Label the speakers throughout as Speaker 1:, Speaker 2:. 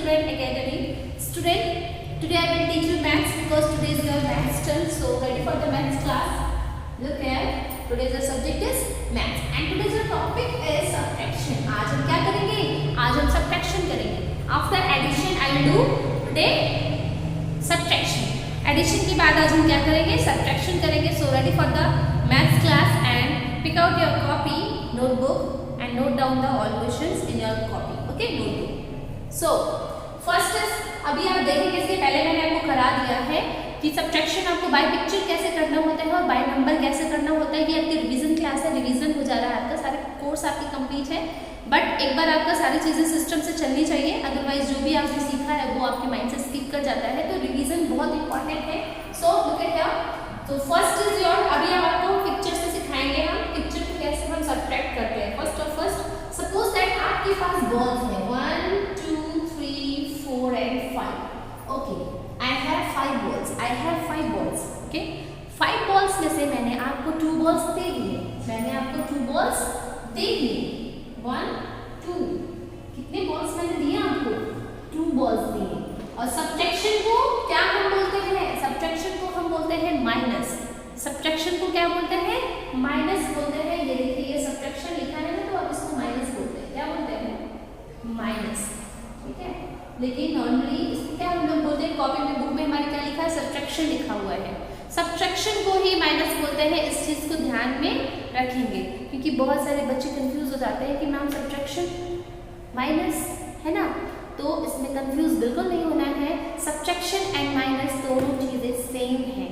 Speaker 1: Children Academy. Student, today I will teach you maths because today is your maths turn. So ready for the maths class? Look here. Today's the subject is maths and today's the topic is subtraction. आज हम क्या करेंगे? आज हम subtraction करेंगे. After addition I will do today subtraction. Addition के बाद आज हम क्या करेंगे? Subtraction करेंगे. So ready for the maths class and pick out your copy, notebook and note down the all questions in your copy. Okay, notebook. So first is अभी आप देखेंगे इसके पहले मैंने आपको करा दिया है कि सब्ट्रैक्शन आपको बाय पिक्चर कैसे करना होता है और बाय नंबर कैसे करना होता है. ये आपकी रिवीजन क्लास है, रिवीजन हो जा रहा है आपका, सारे कोर्स आपकी कंप्लीट है. बट एक बार आपका सारी चीज़ें सिस्टम से चलनी चाहिए, अदरवाइज जो भी आपने सीखा है वो आपके माइंड से स्किप कर जाता है. तो रिवीजन बहुत इंपॉर्टेंट है. So look at here. तो फर्स्ट इज योर, अभी हम आपको पिक्चर से सिखाएंगे हम पिक्चर को कैसे हम सब्ट्रैक्ट करते हैं. फर्स्ट सपोज दैट आपके पास बॉल्स है 1 2 3 4 and 5. Okay, I have 5 balls. Okay, 5 balls में से मैंने आपको 2 balls दे दिए. 1 2 कितने balls मैंने दिए आपको? 2 balls दिए. और सब्ट्रैक्शन को क्या हम बोलते हैं? सब्ट्रैक्शन को हम बोलते हैं माइनस. सब्ट्रैक्शन को क्या बोलते हैं? माइनस बोलते हैं. ये देखिए ये सब्ट्रैक्शन लिखा है ना, तो आप इसको माइनस बोलते हैं. क्या बोलते हैं? माइनस. ठीक है, लेकिन नॉर्मली इसको क्या हम लोग बोलते हैं? कॉपी में बुक में हमारे क्या लिखा है? सब्ट्रैक्शन लिखा हुआ है. सब्ट्रैक्शन को ही माइनस बोलते हैं. इस चीज़ को ध्यान में रखेंगे क्योंकि बहुत सारे बच्चे कंफ्यूज हो जाते हैं कि मैम सब्ट्रैक्शन माइनस है ना, तो इसमें कंफ्यूज बिल्कुल नहीं होना है. सब्ट्रैक्शन एंड माइनस दोनों चीज़ें सेम है.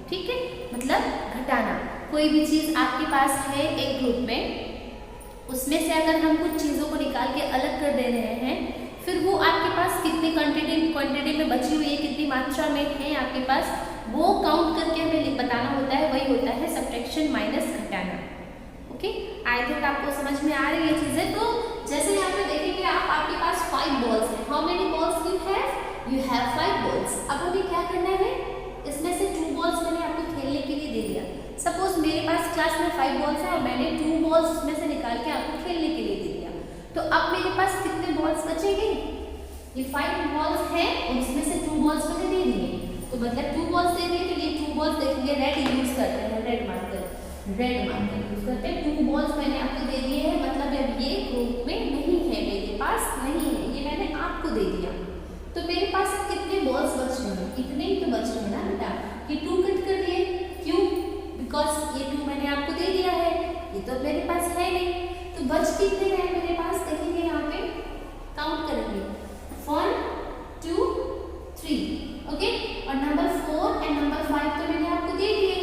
Speaker 1: ठीक है, मतलब घटाना. कोई भी चीज़ आपके पास है एक ग्रुप में, उसमें से अगर हम कुछ चीज़ों को निकाल के अलग कर दे रहे हैं, फिर वो आपके पास कितनी क्वांटिटी में बची हुई है, कितनी मात्रा में है आपके पास, वो काउंट करके हमें बताना होता है. वही होता है सब्ट्रैक्शन माइनस घटाना. ओके, आई थिंक आपको समझ में आ रही है चीज़ें. तो जैसे यहाँ पे देखेंगे आप, आपके पास 5 balls है. How many balls you have? You have 5 balls. अब हमें क्या करना है? इसमें से 2 balls मैंने आपको खेलने के लिए दे दिया. सपोज मेरे पास क्लास में 5 balls है और मैंने 2 balls इसमें से निकाल के आपको खेलने के लिए दे दिया. तो अब मेरे पास कितने balls बचेंगे? ये 5 balls है और इसमें से 2 balls मैंने दे दिए. तो मतलब 2 balls दे दिए, तो ये 2 balls देखेंगे रेड यूज करते हैं, रेड मार्कर यूज करते हैं. 2 balls मैंने आपको दे दिए हैं, मतलब अब ये ग्रुप में नहीं है, मेरे पास नहीं है, ये मैंने आपको दे दिया. तो मेरे पास कितने balls बच रहे हैं? इतने ही तो बच रहे हैं ना बेटा. ये 2 कट कर दिए. क्यों? बिकॉज ये 2 मैंने आपको दे दिया है, ये तो मेरे पास है नहीं. तो बच कितने हैं मेरे पास? देखेंगे यहाँ पे, काउंट करेंगे 1 2 3. ओके, और नंबर 4 एंड नंबर 5 तो मैंने आपको दे दिए.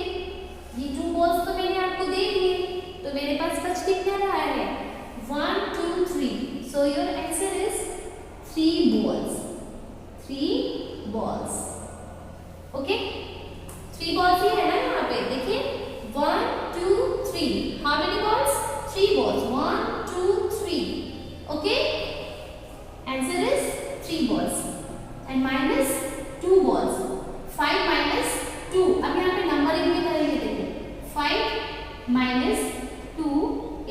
Speaker 1: ये 2 balls तो मैंने आपको दे दिए. तो मेरे पास बच कितना रहा है? 1 2 3. So your answer is 3 balls. 3 balls. Okay, 3 balls ही है ना यहाँ पे. देखिए 1 2 3. How many balls? 3 balls. 1 2 3. Okay, answer is 3 balls and minus 2 balls. 5 minus 2. अब यहाँ पे नंबरिंग में करेंगे. देखिए 5 minus 2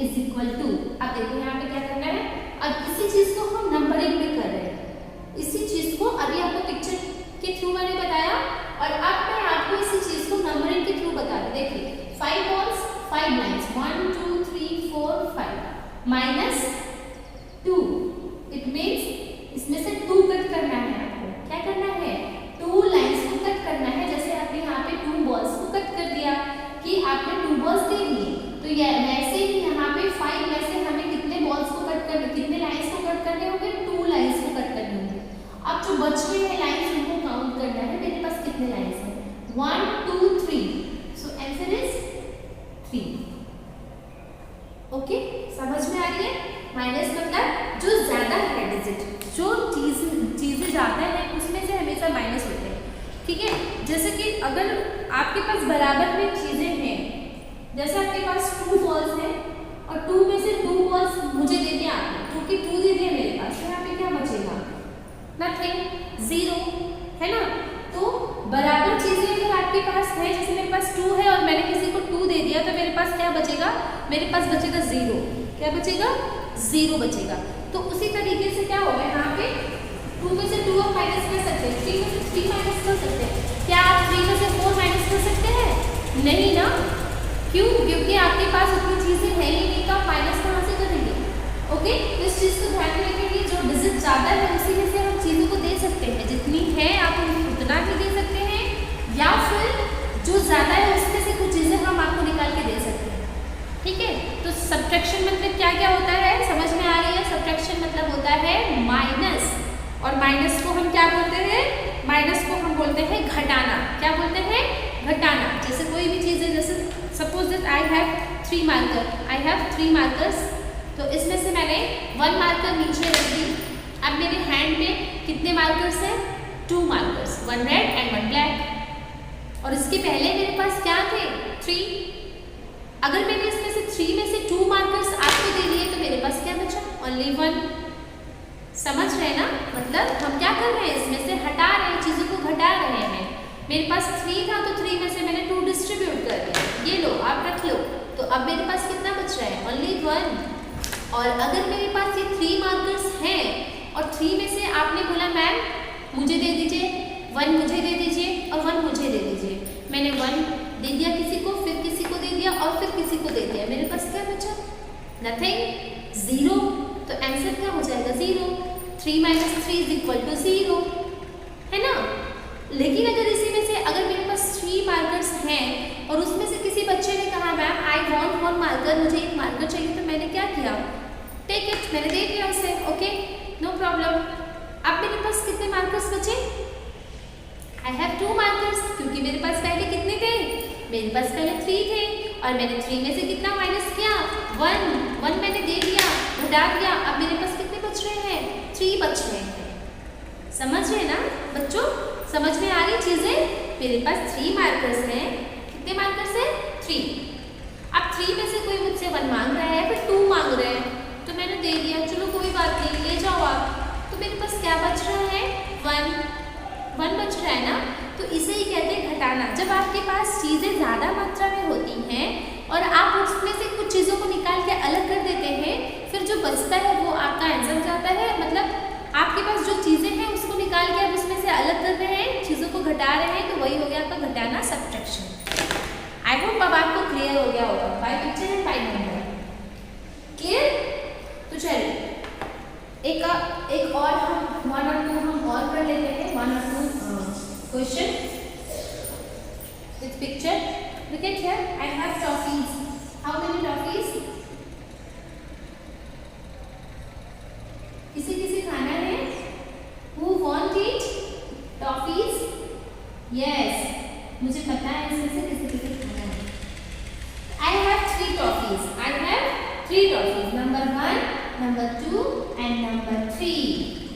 Speaker 1: is equal to. अब देखो यहाँ पे क्या करना है. अब इसी चीज को हम नंबरिंग में कर रहे हैं. इसी चीज को अभी आपको पिक्चर के थ्रू मैंने बताया और अब मैं आपको इसी चीज को नंबरिंग के थ्रू बता रही. देखिए 5 balls 5 lines 1 2 3 4 5 minus 2. It means इसमें से 2 कट करना है आपको. क्या करना है? 2 लाइन्स को कट करना है. जैसे आपने यहाँ पे 2 balls को कट कर दिया कि आपने 2 balls दे दिए, तो वैसे ही यहाँ पे 5 में से हमें कितने balls को कट करने, कितने लाइन्स को कट करने होंगे? 2 लाइन्स को कट करने होंगे. अब जो बच रहे हैं लाइन्स उनको काउंट करना है. मेरे पास कितने लाइन्स हैं? 1 2 3. So answer is 3. ओके, समझ में आ रही है? माइनस मतलब जो ज्यादा है डिजिट, जो चीजें ज्यादा है उसमें से हमेशा माइनस होते हैं. ठीक है, जैसे कि अगर आपके पास बराबर में चीजें हैं, जैसे आपके पास 2 balls हैं और 2 में से 2 balls मुझे दे दिया आपने, क्योंकि 2 दे दिया मेरे पास, तो यहाँ पे क्या बचेगा? नथिंग, 0 है ना. तो बराबर चीजें अगर आपके पास है, जैसे मेरे पास 2 है और मैंने किसी को 2 दे दिया, तो मेरे पास क्या बचेगा? मेरे पास बचेगा 0. क्या बचेगा? 0 बचेगा. तो उसी तरीके से क्या होगा यहाँ पे 2 में से नहीं ना, क्यों? क्योंकि आपके पास उतनी चीज़ें है ही नहीं, तो आप माइनस कहाँ से करेंगे? ओके, तो इस चीज़ को ध्यान में रखेंगे, जो डिजिट ज़्यादा है उसी में से हम चीज़ों को दे सकते हैं, जितनी है आप उतना ही दे सकते हैं, या फिर जो ज़्यादा है उसमें से कुछ चीज़ें हम आपको निकाल के दे सकते हैं। ठीक है, तो सब्ट्रैक्शन मतलब क्या क्या होता है, समझ में आ रही है? सब्ट्रैक्शन मतलब होता है माइनस, और माइनस को हम क्या बोलते हैं? माइनस को हम बोलते हैं घटाना। क्या बोलते हैं? घटाना। जैसे कोई भी चीज़ है, जैसे suppose that I have 3 marker, I have 3 markers, तो इसमें से मैंने 1 मार्कर नीचे रख दी। अब मेरे हैंड में कितने मार्कर्स हैं? 2 मार्कर्स, 1 रेड एंड 1 ब्लैक। और इसके पहले मेरे पास क्या थे? 3। अगर मैंने इसमें से 3 में से 2 मार्कर्स आपको दे दिए तो मेरे पास क्या बचा? ओनली 1। समझ रहे हैं ना? मतलब हम क्या कर रहे हैं, इसमें से हटा रहे हैं, चीज़ों को घटा रहे हैं। मेरे पास 3 था तो 3 में से मैंने 2 डिस्ट्रीब्यूट कर दिया, ये लो आप रख लो, तो अब मेरे पास कितना बच रहा है? ओनली 1। और अगर मेरे पास ये 3 मार्कर्स हैं और 3 में से आपने बोला मैम मुझे दे दीजिए, 1 मुझे दे दीजिए और 1 मुझे दे दीजिए, मैंने 1 दे दिया किसी को, फिर किसी को दे दिया और फिर किसी को दे दिया, मेरे पास क्या बचा? नथिंग, 0। तो आंसर क्या हो जाएगा? 0। 3 - 3 = 0, है ना? लेकिन अगर इसी में से अगर मेरे पास 3 मार्कर्स हैं और उसमें से किसी बच्चे ने कहा मैम आई वांट 1 मार्कर, मुझे 1 मार्कर चाहिए, तो मैंने क्या किया? टेक इट, मैंने दे दिया उसे। Okay, no problem. अब मेरे पास कितने मार्कर्स बचे? आई हैव 2 मार्कर्स, क्योंकि मेरे पास पहले कितने थे? मेरे पास पहले 3 थे और मैंने 3 में से कितना माइनस किया? 1 मैंने दे दिया, घटा दिया। अब मेरे पास कितने बच रहे हैं? 3 बच रहे हैं। समझ रहे हैं ना बच्चों? समझ में आ रही चीज़ें? मेरे पास 3 मार्कर्स हैं। कितने मार्कर्स हैं? 3। अब 3 में से कोई मुझसे 1 मांग रहा है, फिर 2 मांग रहे हैं, तो मैंने दे दिया, चलो कोई बात नहीं, ले जाओ आप। तो मेरे पास क्या बच रहा है? 1 बच रहा है ना? तो इसे ही कहते हैं घटाना। जब आपके पास चीज़ें ज़्यादा मात्रा में होती हैं और आप उसमें से कुछ चीज़ों को निकाल के अलग कर देते हैं, फिर जो बचता है वो आपका आंसर जाता है। मतलब आपके पास जो चीज़ें हैं उसको निकाल के आप उसमें से अलग कर रहे हैं, चीज़ों को घटा रहे हैं, तो वही हो गया आपका घटाना, सब्ट्रैक्शन। आई होप अब आपको क्लियर हो गया होगा by picture and by number. Clear? तो चलिए एक और हम 1 और 2 हम और कर लेते हैं। 1 और 2 question with picture. Look at here, I have toffees. How many toffees? किसी खाना है? Who want it? Toffees? Yes. मुझे पता है इसमें से किसी खाना है। I have 3 toffees. I have 3 toffees. Number 1, number 2 and number 3.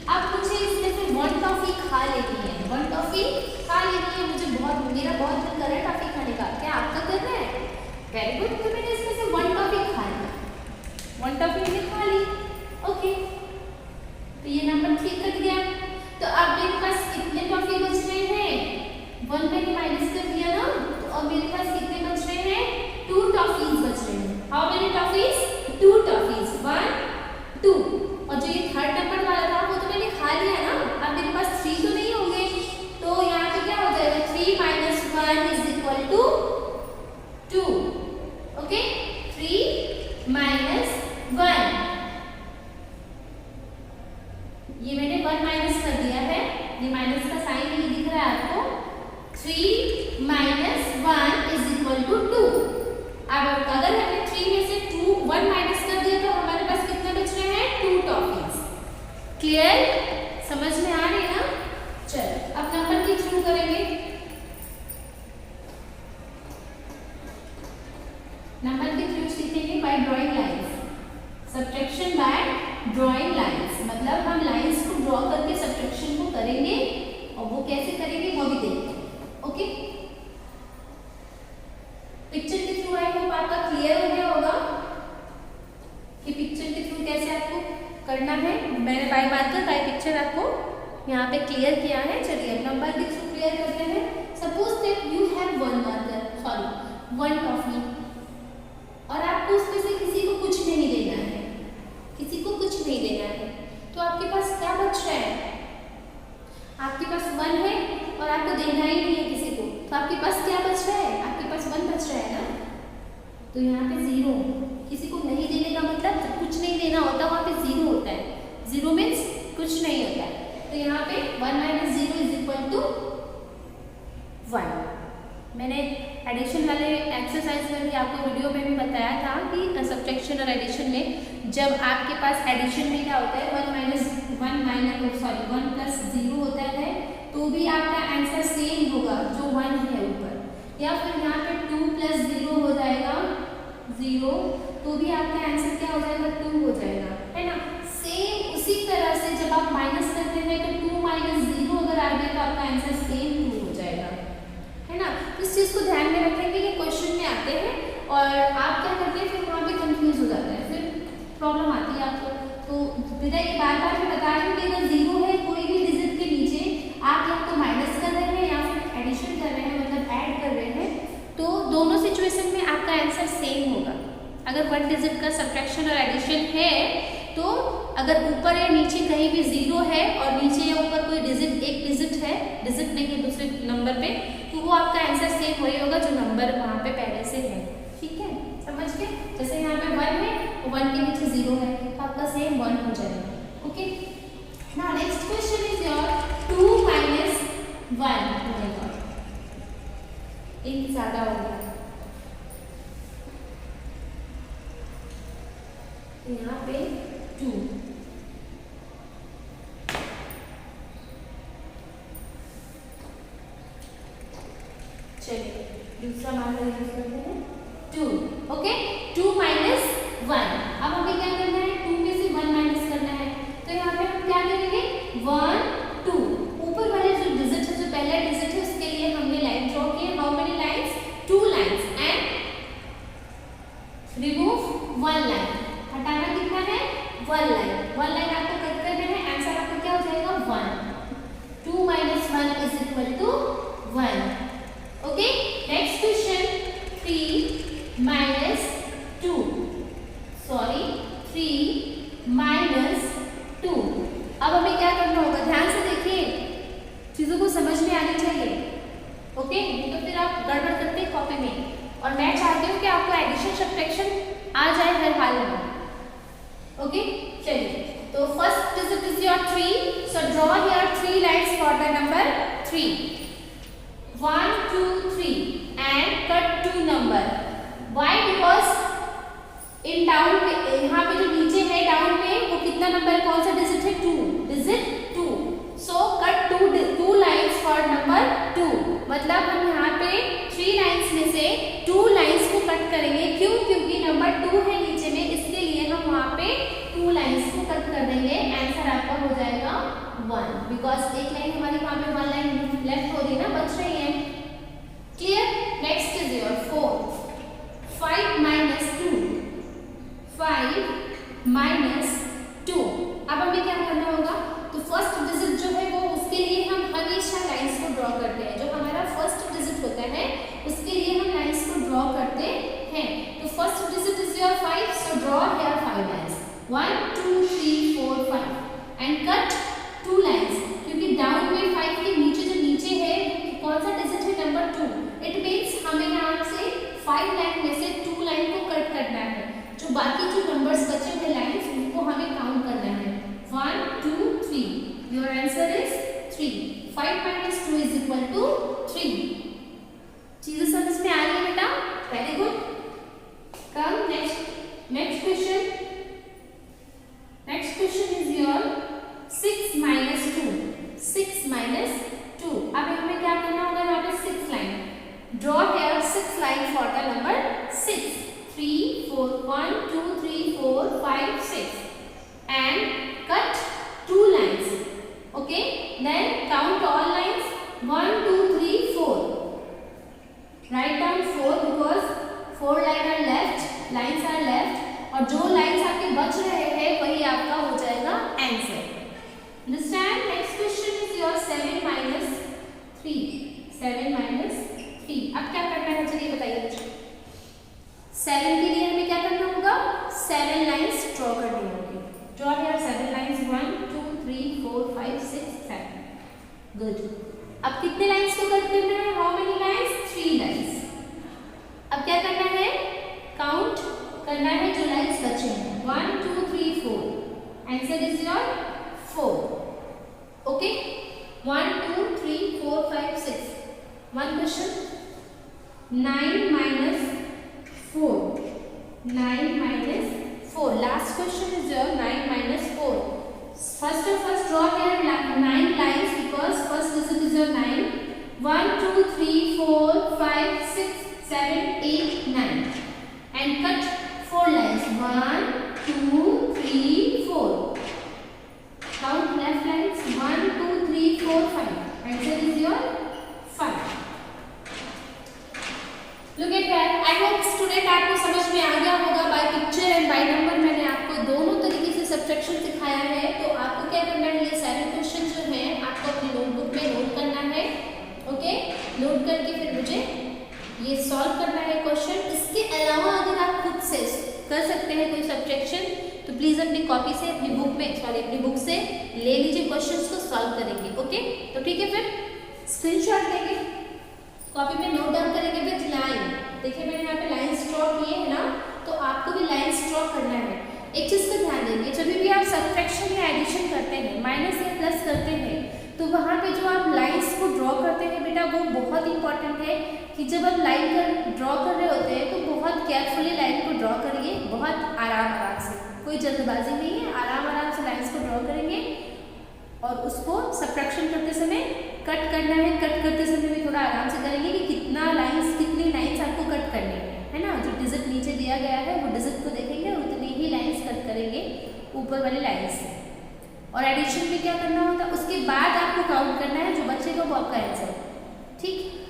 Speaker 1: अब मुझे इसमें से 1 टॉफी खा लेनी है। 1 टॉफी खा लेनी है मुझे, मेरा बहुत दिल कर रहा है टॉफी खाने का। क्या आपका कर रहा है? Very good. तो मैंने इसमें से 1 टॉफी खा ली, 1 टॉफी मैंने खा ली। ओके, तो ये नंबर 3 कट गया। तो अब मेरे पास कितने टॉफी बच रहे हैं? 1 मैंने माइनस कर दिया ना, तो अब मेरे पास कितने बच रहे हैं? 2 टॉफीज बच रहे हैं। How many toffees? 2 टॉफीज, 1 2। और जो ये 3rd नंबर वाला था वो तो मैंने खा लिया ना। अब मेरे पास 3 तो नहीं होंगे, तो यहाँ पे क्या हो जाएगा? 3 - 1 = 2। ओके, 3 - 1, ये मैंने 1 माइनस कर दिया है, ये माइनस का साइन नहीं दिख रहा है आपको। 3 - 1 = 2। अब अगर हमने 3 में से 1 माइनस कर दिया तो हमारे पास कितने बच रहे हैं? 2 टॉफीज। क्लियर? समझ में आ रही है ना? चलो अब नंबर के थ्रू करेंगे। नंबर के थ्रू सीखेंगे by drawing lines. Subtraction by drawing lines, मतलब हम लाइंस को ड्रॉ करके सब्ट्रैक्शन को करेंगे, और वो कैसे करेंगे वो भी देखेंगे। ओके, पिक्चर के थ्रू आई होप आपका क्लियर हो गया होगा कि पिक्चर के थ्रू कैसे आपको करना है। मैंने बाय मार्कर बाय पिक्चर आपको यहाँ पे क्लियर किया है। चलिए अब नंबर के थ्रू क्लियर करते हैं। Suppose that you have 1 marker, sorry 1 toffee, और आपको उसमें से किसी को कुछ नहीं देना है, किसी को कुछ नहीं देना है, तो आपके पास क्या बच रहा है? आपके पास 1 है और आपको देना ही नहीं है किसी को, तो आपके पास क्या बच रहा है? आपके पास 1 बच तो यहाँ पे 0, किसी को नहीं देने का मतलब कुछ नहीं देना होता, वहाँ पे 0 होता है। 0 मीन्स कुछ नहीं होता है। तो यहाँ पे 1 माइनस 0 इज इक्वल टू 1। मैंने एडिशन वाले एक्सरसाइज में भी आपको वीडियो में भी बताया था कि सब्ट्रैक्शन और एडिशन में जब आपके पास एडिशन में क्या होता है 1 प्लस 0 होता है तो भी आपका आंसर सेम होगा जो 1 है ऊपर, या फिर यहाँ पे 2 प्लस 0 हो जाएगा 0 तो भी आपका आंसर क्या हो जाएगा 2 हो जाएगा, है ना। सेम उसी तरह से जब आप माइनस करते हैं तो 2 माइनस 0 अगर आ गया तो आपका आंसर सेम 2 हो जाएगा, है ना। इस चीज़ को ध्यान में रखेंगे कि क्वेश्चन में आते हैं और आप क्या करते हैं फिर वहाँ पे कंफ्यूज हो जाता है, फिर प्रॉब्लम आती है आपको। तो बेटा ये बार बार मैं बता रही हूँ कि अगर 0 है कोई भी डिजिट के नीचे आप या तो माइनस कर रहे हैं या फिर एडिशन कर रहे हैं, मतलब ऐड कर रहे हैं, तो दोनों सिचुएशन में आपका आंसर सेम होगा। अगर 1 डिजिट का सब्ट्रैक्शन और एडिशन है तो अगर ऊपर या नीचे कहीं भी 0 है और नीचे या ऊपर कोई डिजिट, एक डिजिट है, डिजिट नहीं है दूसरे नंबर पे, तो वो आपका आंसर सेम वही होगा जो नंबर वहाँ पे पहले से है, ठीक है, समझ गए। जैसे यहाँ पे 1 है तो 1 के नीचे 0 है तो आपका सेम 1 हो जाएगा, okay. Now next question is your 2 minus 1। एक ज्यादा हो गया, यहाँ पे 2, चलिए दूसरा मामला यूज करते हैं 2, ओके। 2 माइनस 1, अब हमें क्या करना है 2 में से 1 माइनस करना है, तो यहाँ पे हम क्या करेंगे 1 2, ऊपर वाले जो डिजिट है, जो पहला डिजिट है उसके लिए हमने लाइन ड्रॉ की है। How many lines 2 lines and remove 1 line, हटाना कितना है 1 लाइन, 1 लाइन आपको कट करना है, आंसर आपका क्या हो जाएगा 1। 2 minus 1 is equal to 1, okay. Next question 3 minus 2, sorry 3 minus 2। अब हमें क्या करना होगा, ध्यान से देखिए, चीजों को समझ में आनी चाहिए, ओके। तो फिर आप गड़बड़ करते हैं कॉपी में, और मैं चाहती हूँ कि आपको एडिशन सब्ट्रैक्शन आ जाए हर हाल में, ओके। चलिए तो first digit is your 3, so draw here 3 lines for the number 3, 1 2 3 and cut 2 number. Why? Because in down पे यहाँ पे जो नीचे है डाउन पे वो कितना नंबर, कौन सा डिजिट है 2, digit 2, so cut 2 lines for number 2, मतलब हम यहाँ पे 3 लाइंस में से 2 लाइंस को कट करेंगे, क्यों, क्योंकि नंबर 2 है नीचे में, इसके लिए हम वहाँ पे 2 लाइंस को कट कर देंगे, आंसर आपका हो जाएगा 1, बिकॉज एक लाइन हमारी वहाँ पे 1 लाइन लेफ्ट हो रही है ना, बच रही है, clear. Next is your 4, 5 minus 2, 5 minus 2। अब हमें क्या करना होगा, तो फर्स्ट डिजिट जो है वो उसके लिए हम हमेशा लाइंस को ड्रॉ करते हैं, जो हमारा फर्स्ट डिजिट होता है उसके लिए हम लाइंस को ड्रॉ करते हैं। तो first digit is your 5, so draw here 5 lines, 1 2 3 4 5 and cut 2 lines, क्योंकि डाउन में 5 के नीचे जो नीचे है कौन सा डिजिट है नंबर 2, इट मीन्स हमें यहाँ से 5 लाइन में से 2 लाइन को कट करना है, जो बाकी जो नंबर्स बचे हुए लाइंस उनको हमें काउंट करना है, 1 2 3, your answer is 3, 5 minus 2 is equal to 3। चीजें समझ में आ रही है बेटा, very good. Come next question, next question is your 6 minus 2, 6 minus 2। अब हमें क्या करना होगा, यहाँ पे 6 line, draw here 6 line for the number 6, 3 4 1 2 3 4 5 6 and cut 2 lines, okay, then count all lines 1 2 3 4, write down 4 because 4 lines are left और जो lines आपके बच रहे हैं वही आपका हो जाएगा answer, understand। Next question is your 7 minus 3, 7 minus 3। अब क्या करना है, चलिए बताइए। 7 के लिए हमें क्या करना होगा, 7 लाइंस ड्रॉ करनी होगी, ड्रॉ हियर 7 लाइंस, 1 2 3 4 5 6 7, गुड। अब कितने लाइंस को कट करना है, हाउ मेनी लाइंस, 3 लाइंस। अब क्या करना है, काउंट करना है जो लाइन्स बचे हैं 1 2 3 4 answer is your 4 okay 1 2 3 4 5 6 one question 9 minus 4 last question is your 9 minus 4 first of all draw here 9 lines because first digit is your 9 1 2 3 4 5 6 7 8 9 and cut 4 lines 1 2 3 4 count left lines 1 2 3 4 5 answer is your 5 look at here I hope student आपको समझ में आ गया होगा by picture and by number मैंने आपको दोनों तरीके से सब्ट्रैक्शन सिखाया है तो आपको क्या करना है ये सारे क्वेश्चन जो हैं आपको अपनी नोटबुक में नोट करना है ओके नोट करके फिर मुझे ये सॉल्व करना है क्वेश्चन इसके अलावा अगर आप खुद से कर सकते हैं कोई सब्ट्रैक्शन तो प्लीज अपनी कॉपी से अपनी बुक से ले लीजिए क्वेश्चंस को सॉल्व करेंगे ओके तो ठीक है फिर स्क्रीनशॉट लेंगे कॉपी पे नोट डाउन करेंगे विथ लाइन देखिए मैंने यहाँ पे लाइंस ड्रॉ किए हैं ना तो आपको भी लाइंस ड्रॉ करना है एक चीज का ध्यान देंगे जब भी आप सब्ट्रैक्शन या एडिशन करते हैं माइनस या प्लस करते हैं तो वहाँ पे जो आप लाइंस को ड्रॉ करते हैं बेटा वो बहुत इंपॉर्टेंट है कि जब आप लाइन ड्रॉ कर रहे होते हैं तो बहुत केयरफुली लाइन को ड्रॉ करिए बहुत आराम से कोई जल्दबाजी नहीं है आराम से लाइंस को ड्रॉ करेंगे और उसको सब्ट्रैक्शन करते समय कट करना है कट करते समय भी थोड़ा आराम से करेंगे कि कितनी लाइंस आपको कट करनी है ना जो डिजिट नीचे दिया गया है वो डिजिट को देखेंगे और उतनी ही लाइंस कट करेंगे ऊपर वाले लाइंस से और एडिशन में क्या करना होता है उसके बाद आपको काउंट करना है जो बचेगा वो आपका आंसर ठीक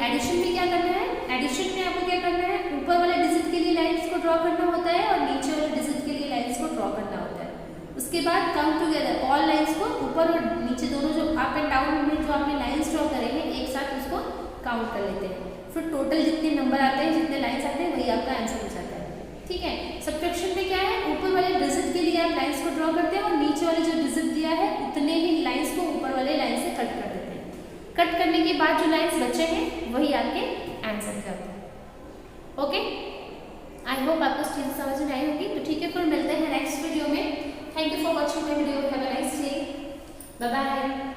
Speaker 1: एडिशन में क्या करना है एडिशन में आपको क्या करना है ऊपर वाले डिजिट के लिए लाइंस को ड्रॉ करना होता है और नीचे वाले डिजिट के लिए लाइंस को ड्रॉ करना होता है उसके बाद काउंट टुगेदर ऑल लाइंस को ऊपर और नीचे दोनों जो अप एंड डाउन में जो आपने लाइंस ड्रॉ करे हैं एक साथ उसको काउंट कर लेते हैं फिर टोटल जितने नंबर आते हैं जितने लाइंस आते हैं वही आपका आंसर हो जाता है ठीक है सब्ट्रैक्शन में क्या है ऊपर वाले डिजिट के लिए आप लाइंस को ड्रॉ करते हैं और नीचे वाले जो डिजिट दिया है उतने ही लाइंस को ऊपर वाले लाइन से कट कर देते हैं कट करने के बाद जो लाइंस बचे हैं वही आपके आंसर के होते हैं ओके आई होप आपको चीज़ समझ में आई होगी तो ठीक है फिर मिलते हैं नेक्स्ट वीडियो में Thank you for watching my video. Have a nice day. Bye bye.